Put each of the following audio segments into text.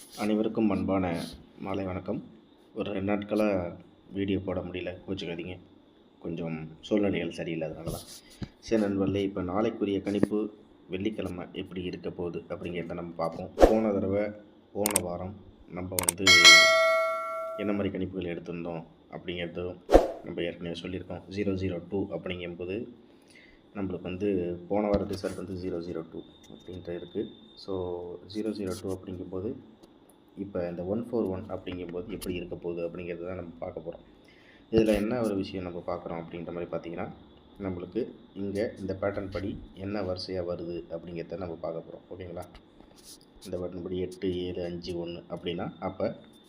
அனைவருக்கும் அன்பான மாலை வணக்கம். ஒரு 2 நாட்களாக வீடியோ போட முடியல, கோச்சுக்காதீங்க. கொஞ்சம் சூழ்நிலைகள் சரியில்லை, அதனால தான். சரி நண்பர்களே, இப்போ நாளைக்குரிய கணிப்பு வெள்ளிக்கிழமை எப்படி இருக்க போகுது அப்படிங்கிறத நம்ம பார்ப்போம். போன வாரம் நம்ம என்ன மாதிரி கணிப்புகள் எடுத்திருந்தோம் அப்படிங்கிறதும் நம்ம ஏற்கனவே சொல்லியிருக்கோம். 002 அப்படிங்கும்போது நம்மளுக்கு போன வார ரிசல்ட் 002 அப்படின்ட்டு இருக்குது. ஸோ 002 அப்படிங்கும்போது இப்போ இந்த 141 அப்படிங்கும்போது எப்படி இருக்க போகுது அப்படிங்கிறது தான் நம்ம பார்க்க போகிறோம். இதில் என்ன ஒரு விஷயம் நம்ம பார்க்குறோம் அப்படின்ற மாதிரி பார்த்திங்கன்னா, நம்மளுக்கு இங்கே இந்த பேட்டர்ன் படி என்ன வரிசையாக வருது அப்படிங்கிறத நம்ம பார்க்க போகிறோம். ஓகேங்களா? இந்த பேட்டர்ன் படி 8 7 5 1 அப்படின்னா அப்போ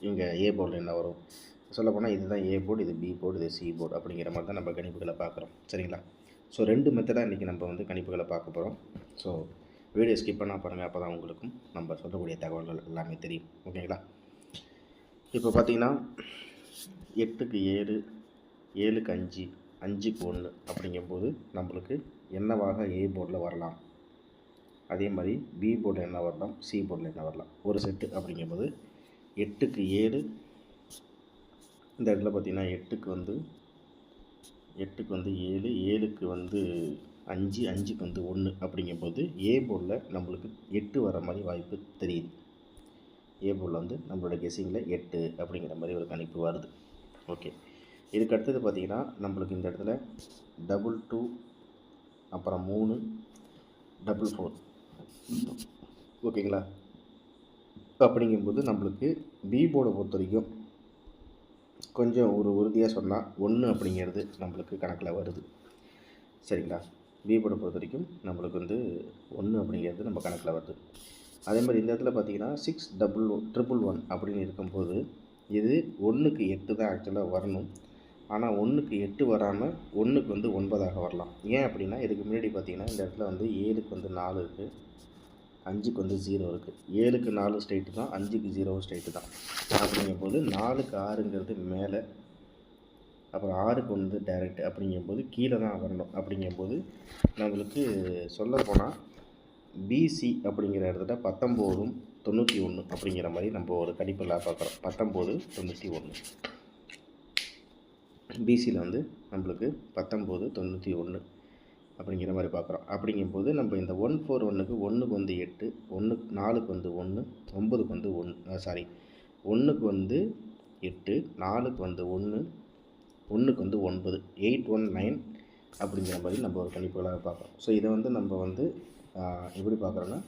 இங்கே ஏ போர்டில் என்ன வரும்? சொல்லப்போனால் இதுதான் ஏ போர்டு, இது பி போர்டு, இது சி போர்டு அப்படிங்கிற மாதிரி தான் நம்ம கணிப்புகளை பார்க்குறோம். சரிங்களா? ஸோ 2 மெத்தடாக இன்றைக்கி நம்ம கணிப்புகளை பார்க்க போகிறோம். ஸோ வீடியோ ஸ்கிப் பண்ணால் பாருங்கள், அப்போ தான் உங்களுக்கும் நம்ம சொல்லக்கூடிய தகவல்கள் எல்லாமே தெரியும். ஓகேங்களா? இப்போ பார்த்தீங்கன்னா 8க்கு 7 7க்கு 5 5க்கு 1 அப்படிங்கும்போது நம்மளுக்கு என்னவாக ஏ போர்டில் வரலாம், அதே மாதிரி பி போர்டில் என்ன வரலாம், சி போர்டில் என்ன வரலாம். ஒரு செட்டு அப்படிங்கும்போது 8க்கு 7 இந்த இடத்துல பார்த்திங்கன்னா 8க்கு 7 7க்கு 5 5க்கு 1 அப்படிங்கும்போது ஏ போர்டில் நம்மளுக்கு 8 வர மாதிரி வாய்ப்பு தெரியுது. ஏ போர்டில் நம்மளோட கெஸ்ஸிங்கில் 8 அப்படிங்கிற மாதிரி ஒரு கணிப்பு வருது. ஓகே, இதுக்கு அடுத்தது பார்த்திங்கன்னா நம்மளுக்கு இந்த இடத்துல 2 அப்புறம் 3 4 ஓகேங்களா? அப்படிங்கும்போது நம்மளுக்கு பி போர்டை பொறுத்த வரைக்கும் கொஞ்சம் ஒரு உறுதியாக சொன்னால் 1 அப்படிங்கிறது நம்மளுக்கு கணக்கில் வருது. சரிங்களா? பி போர்டை பொறுத்த வரைக்கும் நம்மளுக்கு 1 அப்படிங்கிறது நம்ம கணக்கில் வருது. அதே மாதிரி இந்த இடத்துல பார்த்தீங்கன்னா 611 அப்படின்னு இருக்கும்போது இது 1க்கு 8 தான் ஆக்சுவலாக வரணும். ஆனால் 1க்கு 8 வராமல் 1க்கு 9ஆக வரலாம். ஏன் அப்படின்னா இதுக்கு முன்னாடி பார்த்திங்கன்னா இந்த இடத்துல 7க்கு 4 இருக்குது, 5க்கு 0 இருக்குது. 7க்கு 4 ஸ்ட்ரைட்டு தான், 5க்கு 0 ஸ்ட்ரைட்டு தான். அப்படிங்கும்போது 4க்கு 6ங்கிறது மேலே, அப்புறம் 6க்கு டைரக்ட் அப்படிங்கும்போது கீழே தான் வரணும். அப்படிங்கும்போது நம்மளுக்கு சொல்லப்போனால் பிசி அப்படிங்கிற இடத்துல 19 91 அப்படிங்கிற மாதிரி நம்ம ஒரு கணிப்பில் பார்க்குறோம். 19 91 பிசியில் நம்மளுக்கு 19 91 அப்படிங்கிற மாதிரி பார்க்குறோம். அப்படிங்கும்போது நம்ம இந்த 141க்கு 1க்கு 8 1 4க்கு 1 9க்கு 1 சாரி 1க்கு 8 4க்கு 1 1க்கு 9 819 அப்படிங்கிற மாதிரி நம்ம ஒரு கணிப்புகளாக பார்க்குறோம். ஸோ இதை நம்ம எப்படி பார்க்குறோன்னா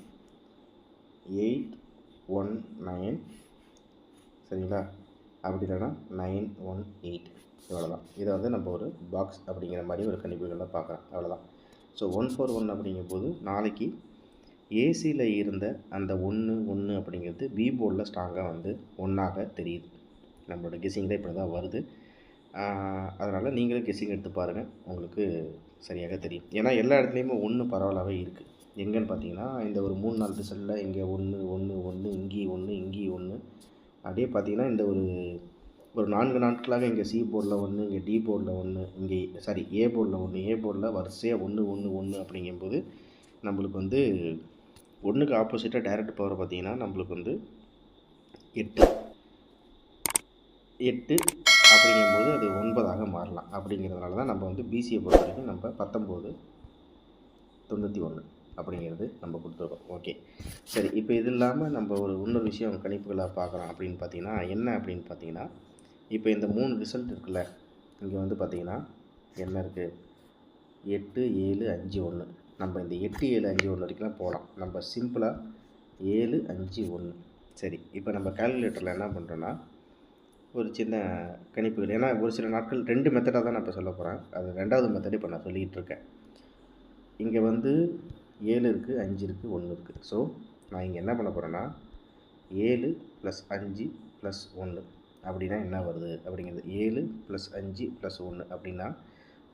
819 சரிங்களா, அப்படி இல்லைன்னா 918 இவ்வளோதான். இதை நம்ம ஒரு பாக்ஸ் அப்படிங்கிற மாதிரி ஒரு கணிப்புகளில் பார்க்குறோம். அவ்வளோதான். ஸோ 141 அப்படிங்கும்போது நாளைக்கு ஏசியில் இருந்த அந்த 1 அப்படிங்கிறது பி போர்டில் ஸ்ட்ராங்காக 1ஆக தெரியுது. நம்மளோட கெஸ்ஸிங்கில் இப்படி தான் வருது. அதனால் நீங்களும் கெஸ்ஸிங் எடுத்து பாருங்கள், உங்களுக்கு சரியாக தெரியும். ஏன்னா எல்லா இடத்துலையுமே 1 பரவலாகவே இருக்குது. எங்கேன்னு பார்த்தீங்கன்னா இந்த ஒரு 3-4 ரிசல்ட்டில் இங்கே 1 1 1 இங்கேயும் 1 இங்கேயும் 1 அப்படியே பார்த்தீங்கன்னா இந்த ஒரு 4 நாட்களாக இங்கே சி போர்டில் 1, இங்கே டி போர்டில் 1, இங்கே ஏ போர்டில் 1, ஏ போர்டில் வரிசையாக 1 1 1 அப்படிங்கும்போது நம்மளுக்கு 1க்கு ஆப்போசிட்டாக டைரக்ட் பவர் பார்த்திங்கன்னா நம்மளுக்கு 8 அப்படிங்கும்போது அது 9ஆக மாறலாம். அப்படிங்கிறதுனால தான் நம்ம பிசியை பொறுத்த வரைக்கும் நம்ம 19 91 அப்படிங்கிறது நம்ம கொடுத்துருக்கோம். ஓகே, சரி. இப்போ இது இல்லாமல் நம்ம இன்னொரு விஷயம் கணிப்புகளாக பார்க்குறோம் அப்படின்னு பார்த்தீங்கன்னா என்ன அப்படின்னு பார்த்தீங்கன்னா, இப்போ இந்த 3 ரிசல்ட் இருக்குல்ல, இங்கே பார்த்திங்கன்னா என்ன இருக்குது, 8 7 5 1. நம்ம இந்த 8 7 5 1 வரைக்கும்லாம் போகலாம். நம்ம சிம்பிளாக 7 5 1. சரி, இப்போ நம்ம கால்குலேட்டரில் என்ன பண்ணுறோன்னா ஒரு சின்ன கணிப்புகள், ஏன்னா ஒரு சில நாட்கள் 2 மெத்தடாக தான் நான் இப்போ சொல்ல போகிறேன். அது 2வது மெத்தட் இப்போ நான் சொல்லிகிட்டு இருக்கேன். இங்கே 7 இருக்குது, 5 இருக்குது, 1 இருக்குது. ஸோ நான் இங்கே என்ன பண்ண போகிறேன்னா 7 + 5 + 1 அப்படின்னா என்ன வருது அப்படிங்கிறது. 7 + 5 + 1 அப்படின்னா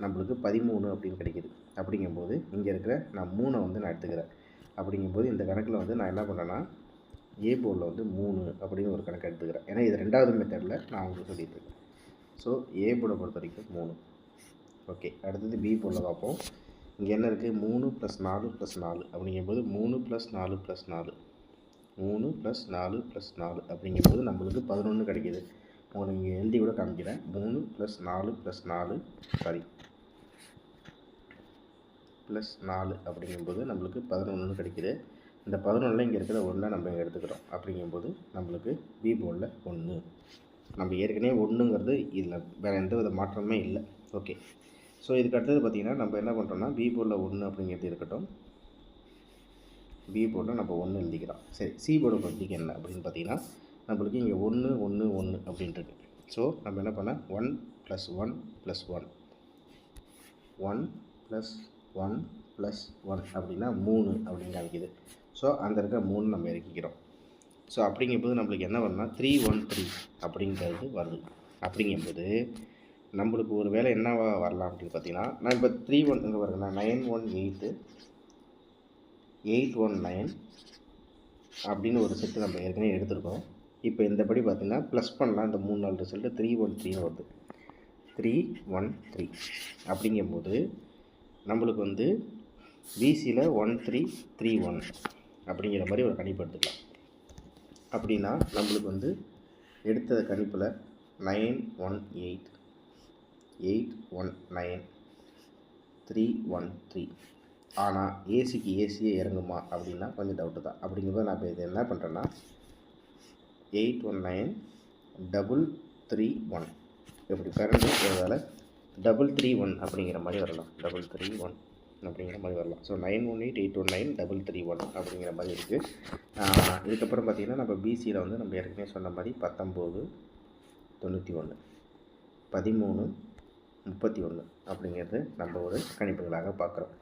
நம்மளுக்கு 13 அப்படின்னு கிடைக்கிது. அப்படிங்கும்போது இங்கே இருக்கிற நான் 3 நான் எடுத்துக்கிறேன். அப்படிங்கும்போது இந்த கணக்கில் நான் என்ன பண்ணுறேன்னா ஏ போர்டில் 3 அப்படின்னு ஒரு கணக்கு எடுத்துக்கிறேன். ஏன்னா இது 2வது மெத்தடில் நான் உங்களுக்கு சொல்லிட்டுருக்கேன். ஸோ ஏ போர்டை பொறுத்த வரைக்கும் 3. ஓகே, அடுத்தது பி போர்டில் பார்ப்போம். இங்கே என்ன இருக்குது, 3 + 4 + 4 அப்படிங்கும்போது 3 + 4 + 4 3 + 4 + 4 அப்படிங்கும்போது நம்மளுக்கு 11 கிடைக்கிது. உங்களுக்கு இங்கே எழுதி கூட காமிக்கிறேன். 3 + 4 + 4 சாரி ப்ளஸ் 4 அப்படிங்கும்போது நம்மளுக்கு 11 கிடைக்கிது. இந்த 11ல் இங்கே இருக்கிற 1 நம்ம எடுத்துக்கிறோம். அப்படிங்கும்போது நம்மளுக்கு பி போர்டில் 1. நம்ம ஏற்கனவே 1ங்கிறது இதில் வேறு எந்த வித மாற்றமே இல்லை. ஓகே. ஸோ இதுக்கு அடுத்தது பார்த்திங்கன்னா நம்ம என்ன பண்ணுறோம்னா பி போர்டில் 1 அப்படிங்கிறது இருக்கட்டும். பி போர்டில் நம்ம 1 எழுதிக்கிறோம். சரி, சி போர்டை பொறுத்திக்கு என்ன அப்படின்னு பார்த்தீங்கன்னா நம்மளுக்கு இங்கே 1 1 1 அப்படின்ட்டு இருக்குது. ஸோ நம்ம என்ன பண்ணால் 1 + 1 + 1 1 + 1 + 1 அப்படின்னா 3 அப்படின்னு காமிக்குது. ஸோ அந்த இருக்க 3 நம்ம இறக்கிக்கிறோம். ஸோ அப்படிங்கும்போது நம்மளுக்கு என்ன வரும்னா 313 அப்படிங்கிறது வருது. அப்படிங்கும்போது நம்மளுக்கு ஒரு வேலை என்னவா வரலாம் அப்படின்னு பார்த்தீங்கன்னா நான் இப்போ 31 இங்கே வருதுன்னா 918 819 அப்படின்னு ஒரு செட்டு நம்ம ஏற்கனவே எடுத்துருக்கோம். இப்போ இந்தபடி பார்த்திங்கன்னா ப்ளஸ் பண்ணலாம். இந்த 3 4 ரிசல்ட்டு 313 வருது. 313 அப்படிங்கும்போது நம்மளுக்கு வந்து பிசியில் 1331 அப்படிங்கிற மாதிரி ஒரு கணிப்பு எடுத்துக்கலாம். அப்படின்னா நம்மளுக்கு வந்து எடுத்த கணிப்பில் 918 819 313 ஆனால் ஏசிக்கு ஏசியே இறங்குமா அப்படின்னா கொஞ்சம் டவுட்டு தான். அப்படிங்கும்போது நான் இப்போ இது என்ன பண்ணுறேன்னா 819 331 எப்படி கரண்ட் ஒருவேளை 331 அப்படிங்கிற மாதிரி வரலாம். 331 அப்படிங்கிற மாதிரி வரலாம். ஸோ 918 819 331 அப்படிங்கிற மாதிரி இருக்குது. இதுக்கப்புறம் பார்த்திங்கன்னா நம்ம பிசியில் வந்து நம்ம ஏற்கனவே சொன்ன மாதிரி 19 91 13 31 அப்படிங்கிறது நம்ம ஒரு கணிப்புகளாக பார்க்குறோம்.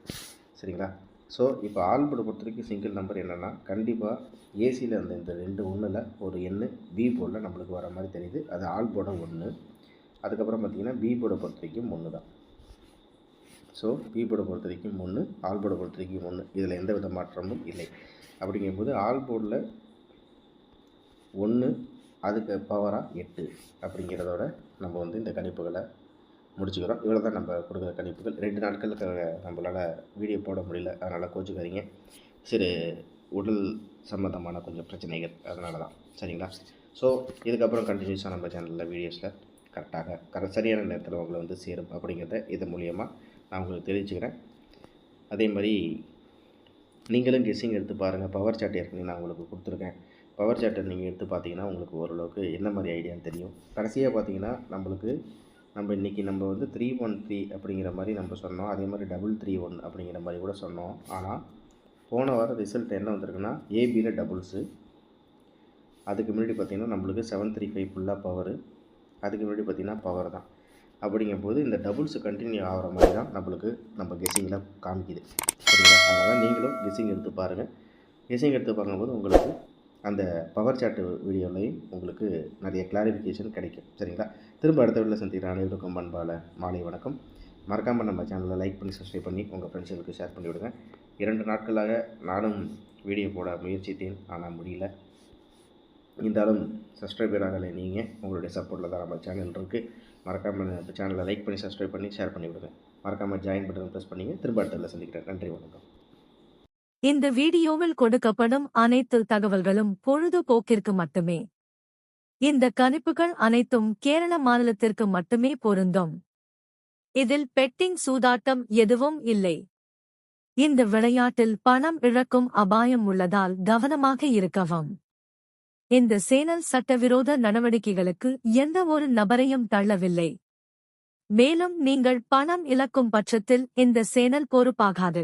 சரிங்களா? ஸோ இப்போ ஆல் போர்டை பொறுத்த வரைக்கும் சிங்கிள் நம்பர் என்னென்னா கண்டிப்பாக ஏசியில் அந்த இந்த 2 1ல் ஒரு எண் பி போர்டில் நம்மளுக்கு வர மாதிரி தெரியுது. அது ஆல் போர்டை 1. அதுக்கப்புறம் பார்த்திங்கன்னா பி போர்டை பொறுத்த வரைக்கும் 1 தான். ஸோ பி போர்டை பொறுத்த வரைக்கும் 1, ஆல் போர்டை பொறுத்த வரைக்கும் 1. இதில் எந்த வித மாற்றமும் இல்லை. அப்படிங்கும்போது ஆல் போர்டில் 1 அதுக்கு பவராக 8 அப்படிங்கிறதோட நம்ம வந்து இந்த கணிப்புகளை முடிச்சுக்கிறோம். இவ்வளோ தான் நம்ம கொடுக்குற கணிப்புகள். 2 நாட்களுக்கு நம்மளால் வீடியோ போட முடியல, அதனால் கோச்சுக்காதீங்க. சரி, உடல் சம்மந்தமான கொஞ்சம் பிரச்சனைகள், அதனால தான். சரிங்களா? ஸோ இதுக்கப்புறம் கண்டினியூஸாக நம்ம சேனலில் வீடியோஸில் சரியான நேரத்தில் உங்களை வந்து சேரும் அப்படிங்கிறத இது மூலியமாக நான் உங்களுக்கு தெரிவிச்சுக்கிறேன். அதே மாதிரி நீங்களும் கெஸ்ஸிங் எடுத்து பாருங்கள். பவர் சார்ட் ஏற்கனவே நான் உங்களுக்கு கொடுத்துருக்கேன். பவர் சார்ட்டை நீங்கள் எடுத்து பார்த்தீங்கன்னா உங்களுக்கு ஓரளவுக்கு என்ன மாதிரி ஐடியான்னு தெரியும். கடைசியாக பார்த்தீங்கன்னா நம்ம இன்றைக்கி நம்ம வந்து 313 அப்படிங்கிற மாதிரி நம்ம சொன்னோம். அதே மாதிரி 331 அப்படிங்கிற மாதிரி கூட சொன்னோம். ஆனால் போன வாரம் ரிசல்ட் என்ன வந்திருக்குன்னா ஏபியில் டபுள்ஸு, அதுக்கு முன்னாடி பார்த்திங்கன்னா நம்மளுக்கு 735 ஃபுல்லாக பவரு, அதுக்கு முன்னாடி பார்த்திங்கன்னா பவர் தான். அப்படிங்கும்போது இந்த டபுள்ஸ் கண்டினியூ ஆகிற மாதிரி தான் நம்ம கெஸ்ஸிங்கில் காமிக்குது. சரிங்களா? அதனால் நீங்களும் கெஸ்ஸிங் எடுத்து பாருங்கள். கெஸ்ஸிங் எடுத்து பார்க்கும்போது உங்களுக்கு அந்த பவர் சார்ட் வீடியோலையும் உங்களுக்கு நிறைய கிளாரிஃபிகேஷன் கிடைக்கும். சரிங்களா? திரும்ப அடுத்த வீடியோவில் சந்திக்கிற அனைவருக்கும் பண்பால மாலை வணக்கம். மறக்காமல் நம்ம சேனலை லைக் பண்ணி சப்ஸ்கிரைப் பண்ணி உங்கள் ஃப்ரெண்ட்ஸுகளுக்கு ஷேர் பண்ணி விடுங்க. 2 நாட்களாக நானும் வீடியோ போட முயற்சித்தேன், ஆனால் முடியல. இருந்தாலும் சப்ஸ்கிரைபர் ஆகலை நீங்கள், உங்களுடைய சப்போர்ட்டில் தான் நம்ம சேனல் இருக்குது. மறக்காமல் நம்ம சேனலை லைக் பண்ணி சப்ஸ்கிரைப் பண்ணி ஷேர் பண்ணி விடுங்க. மறக்காமல் ஜாயின் பட்டன் ப்ரெஸ் பண்ணிங்க. திரும்ப அடுத்ததில் சந்திக்கிறேன். நன்றி, வணக்கம். இந்த வீடியோவில் கொடுக்கப்படும் அனைத்து தகவல்களும் பொழுதுபோக்கிற்கு மட்டுமே. இந்த கணிப்புகள் அனைத்தும் கேரள மாநிலத்திற்கு மட்டுமே பொருந்தும். இதில் பெட்டிங் சூதாட்டம் எதுவும் இல்லை. இந்த விளையாட்டில் பணம் இழக்கும் அபாயம் உள்ளதால் கவனமாக இருக்கவும். இந்த சேனல் சட்டவிரோத நடவடிக்கைகளுக்கு எந்த ஒரு நபரையும் தள்ளவில்லை. மேலும் நீங்கள் பணம் இழக்கும் பட்சத்தில் இந்த சேனல் பொறுப்பாகாது.